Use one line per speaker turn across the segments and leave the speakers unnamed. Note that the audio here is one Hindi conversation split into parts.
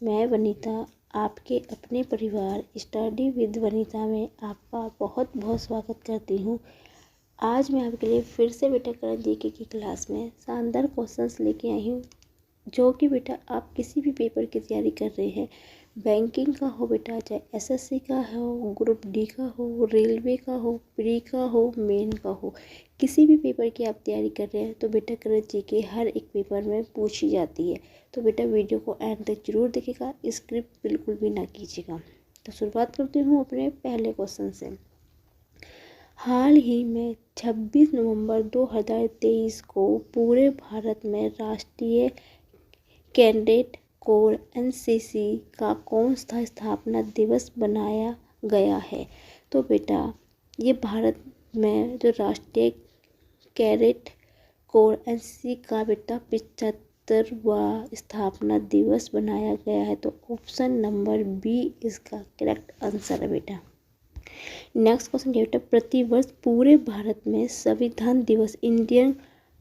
मैं वनीता आपके अपने परिवार स्टडी विद वनीता में आपका बहुत बहुत स्वागत करती हूँ। आज मैं आपके लिए फिर से बेटा करंट जीके की क्लास में शानदार क्वेश्चंस लेके आई हूँ, जो कि बेटा आप किसी भी पेपर की तैयारी कर रहे हैं, बैंकिंग का हो बेटा, चाहे एसएससी का हो, ग्रुप डी का हो, रेलवे का हो, प्री का हो, मेन का हो, किसी भी पेपर की आप तैयारी कर रहे हैं तो बेटा करंट जीके हर एक पेपर में पूछी जाती है। तो बेटा वीडियो को एंड तक जरूर देखिएगा, स्क्रिप्ट बिल्कुल भी ना कीजिएगा। तो शुरुआत करती हूँ अपने पहले क्वेश्चन से। हाल ही में 26 नवंबर 2023 को पूरे भारत में राष्ट्रीय कैडेट कोर एनसीसी का कौन सा स्थापना दिवस बनाया गया है? तो बेटा ये भारत में जो राष्ट्रीय कैडेट कोर एनसीसी का बेटा 75वां स्थापना दिवस बनाया गया है। तो ऑप्शन नंबर बी इसका करेक्ट आंसर है बेटा। नेक्स्ट क्वेश्चन बेटा, प्रतिवर्ष पूरे भारत में संविधान दिवस इंडियन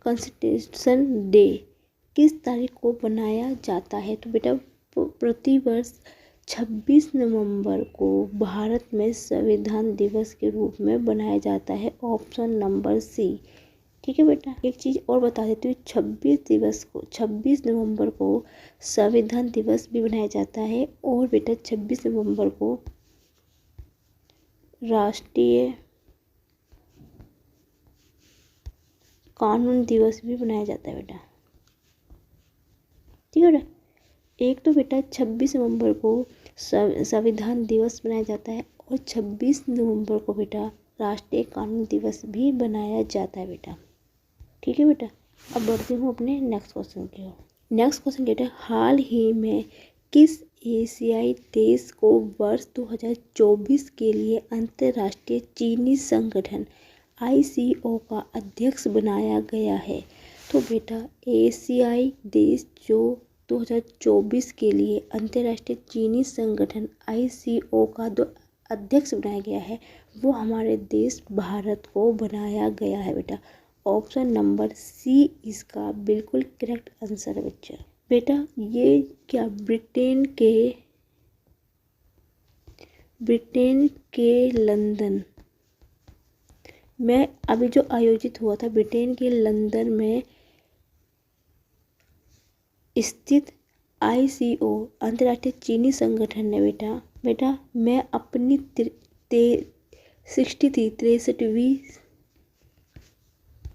कॉन्स्टिट्यूशन डे किस तारीख को बनाया जाता है? तो बेटा प्रतिवर्ष 26 नवंबर को भारत में संविधान दिवस के रूप में बनाया जाता है। Option number C. ठीक है बेटा, एक चीज़ और बता देती हूँ, 26 नवंबर को संविधान दिवस भी बनाया जाता है और बेटा 26 नवंबर को राष्ट्रीय कानून दिवस भी बनाया जाता है बेटा। ठीक है बेटा, एक तो बेटा 26 नवंबर को संविधान दिवस बनाया जाता है और 26 नवंबर को बेटा राष्ट्रीय कानून दिवस भी बनाया जाता है बेटा। ठीक है बेटा, अब बढ़ती हूँ अपने नेक्स्ट क्वेश्चन की ओर। नेक्स्ट क्वेश्चन बेटा, हाल ही में किस एशियाई देश को वर्ष 2024 के लिए अंतर्राष्ट्रीय चीनी संगठन ICO का अध्यक्ष बनाया गया है? तो बेटा एशियाई देश जो 2024 के लिए अंतर्राष्ट्रीय चीनी संगठन ICO का जो अध्यक्ष बनाया गया है वो हमारे देश भारत को बनाया गया है बेटा। ऑप्शन नंबर सी इसका बिल्कुल करेक्ट आंसर है बच्चा। बेटा ये क्या ब्रिटेन के लंदन में अभी जो आयोजित हुआ था, ब्रिटेन के लंदन में स्थित ICO अंतर्राष्ट्रीय चीनी संगठन ने बेटा मैं अपनी 63वीं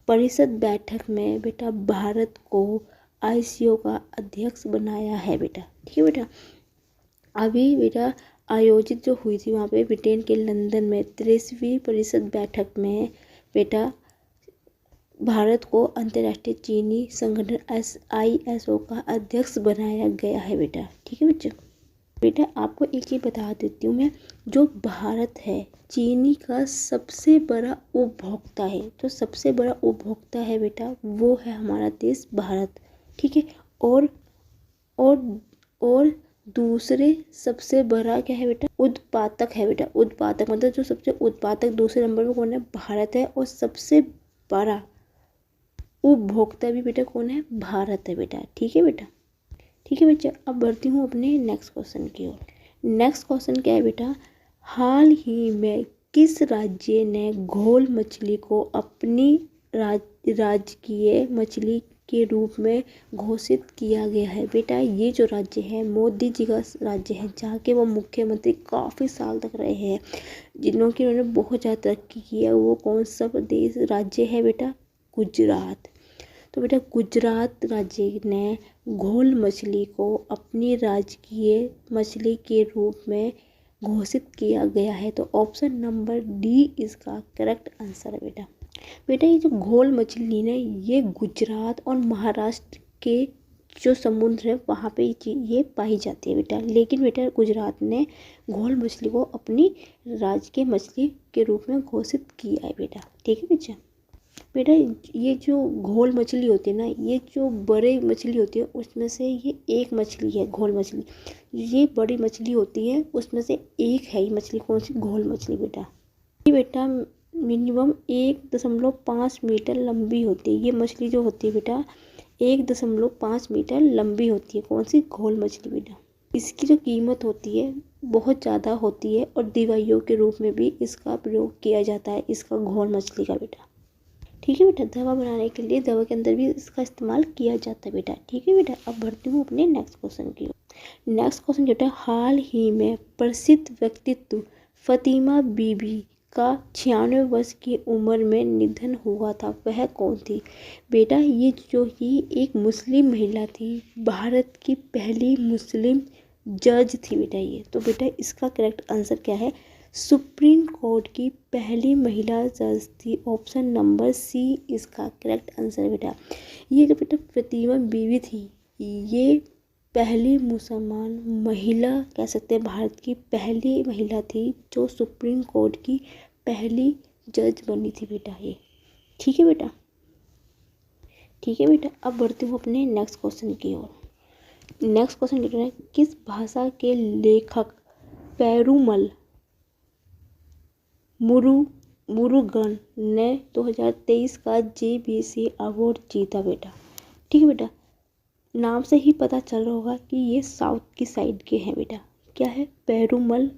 परिषद बैठक में बेटा भारत को ICO का अध्यक्ष बनाया है बेटा। ठीक है बेटा, अभी बेटा आयोजित जो हुई थी वहाँ पे ब्रिटेन के लंदन में 63वीं परिषद बैठक में बेटा भारत को अंतर्राष्ट्रीय चीनी संगठन ISO का अध्यक्ष बनाया गया है बेटा। ठीक है बच्चों, बेटा आपको एक चीज़ बता देती हूँ मैं, जो भारत है चीनी का सबसे बड़ा उपभोक्ता है। तो सबसे बड़ा उपभोक्ता है बेटा वो है हमारा देश भारत। ठीक है, और दूसरे सबसे बड़ा क्या है बेटा? उत्पादक है बेटा। उत्पादक मतलब जो सबसे उत्पादक दूसरे नंबर पर कौन है? भारत है। और सबसे बड़ा उपभोक्ता भी बेटा कौन है? भारत है बेटा। ठीक है बेटा। ठीक है बच्चा, अब बढ़ती हूँ अपने नेक्स्ट क्वेश्चन की ओर। नेक्स्ट क्वेश्चन क्या है बेटा, हाल ही में किस राज्य ने घोल मछली को अपनी राजकीय मछली के रूप में घोषित किया गया है? बेटा ये जो राज्य है मोदी जी का राज्य है, जहाँ के वो मुख्यमंत्री काफ़ी साल तक रहे हैं, जिन्होंने की उन्होंने बहुत ज़्यादा तरक्की की है। वो कौन सा प्रदेश राज्य है बेटा? गुजरात। तो बेटा गुजरात राज्य ने घोल मछली को अपनी राजकीय मछली के रूप में घोषित किया गया है। तो ऑप्शन नंबर डी इसका करेक्ट आंसर है बेटा। बेटा ये जो घोल मछली है ये गुजरात और महाराष्ट्र के जो समुद्र है वहाँ पे ये पाई जाती है बेटा। लेकिन बेटा गुजरात ने घोल मछली को अपनी राजकीय मछली के रूप में घोषित किया है बेटा। ठीक है बच्चा। बेटा ये जो घोल मछली होती है ना, ये जो बड़े मछली होती है उसमें से ये एक मछली है घोल मछली। ये बड़ी मछली होती है उसमें से एक है ये मछली, कौन सी? घोल मछली बेटा। ये बेटा मिनिमम 1.5 मीटर लंबी होती है। ये मछली जो होती है बेटा 1.5 मीटर लंबी होती है। कौन सी? घोल मछली बेटा। इसकी जो कीमत होती है बहुत ज़्यादा होती है और दवाइयों के रूप में भी इसका प्रयोग किया जाता है, इसका घोल मछली का बेटा। ठीक है बेटा, दवा बनाने के लिए दवा के अंदर भी इसका इस्तेमाल किया जाता है बेटा। ठीक है बेटा, अब बढ़ती हूँ अपने नेक्स्ट क्वेश्चन की ओर। नेक्स्ट क्वेश्चन बेटा, हाल ही में प्रसिद्ध व्यक्तित्व फातिमा बीबी का 96 वर्ष की उम्र में निधन हुआ था, वह कौन थी? बेटा ये जो ही एक मुस्लिम महिला थी, भारत की पहली मुस्लिम जज थी बेटा ये। तो बेटा इसका करेक्ट आंसर क्या है? सुप्रीम कोर्ट की पहली महिला जज थी। ऑप्शन नंबर सी इसका करेक्ट आंसर है बेटा। ये जो बेटा फातिमा बीवी थी, ये पहली मुसलमान महिला कह सकते हैं, भारत की पहली महिला थी जो सुप्रीम कोर्ट की पहली जज बनी थी बेटा ये। ठीक है बेटा, ठीक है बेटा, अब बढ़ती हूँ अपने नेक्स्ट क्वेश्चन की ओर। नेक्स्ट क्वेश्चन कहते हैं, किस भाषा के लेखक पेरुमल मुरुगन ने 2023 का JBC अवार्ड जीता बेटा? ठीक है बेटा, नाम से ही पता चल रहा होगा कि ये साउथ की साइड के हैं बेटा। क्या है? पेरुमल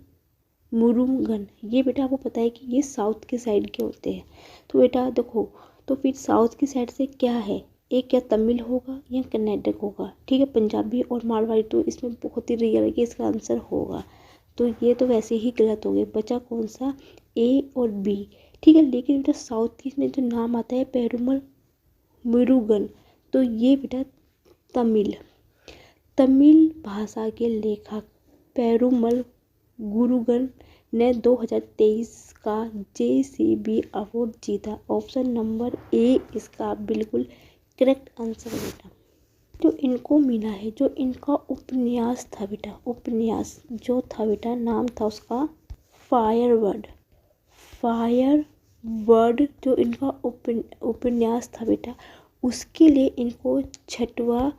मुरुगन। ये बेटा आपको पता है कि ये साउथ के साइड के होते हैं। तो बेटा देखो, तो फिर साउथ की साइड से क्या है, एक क्या तमिल होगा या कर्नाटक होगा। ठीक है, पंजाबी और मारवाड़ी तो इसमें बहुत ही रियल है कि इसका आंसर होगा। तो ये तो वैसे ही गलत हो गए, बचा कौन सा? ए और बी। ठीक है, लेकिन बेटा साउथ की में जो नाम आता है पेरुमल मुरुगन, तो ये बेटा तमिल भाषा के लेखक पेरुमल मुरुगन ने 2023 का JCB अवार्ड जीता। ऑप्शन नंबर ए इसका बिल्कुल करेक्ट आंसर है बेटा। जो इनको मिला है, जो इनका उपन्यास था बेटा, उपन्यास जो था बेटा, नाम था उसका फायर वर्ड जो इनका उपन्यास था बेटा, उसके लिए इनको 6वां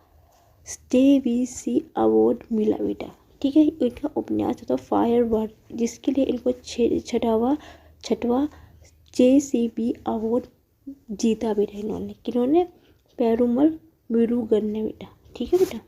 JBC अवार्ड मिला बेटा। ठीक है, इनका उपन्यास था फायर वर्ड, जिसके लिए इनको छठवां JCB अवार्ड जीता बेटा इन्होंने। किन्होंने? पेरुमल मुरुगन ने बेटा। ठीक है बेटा,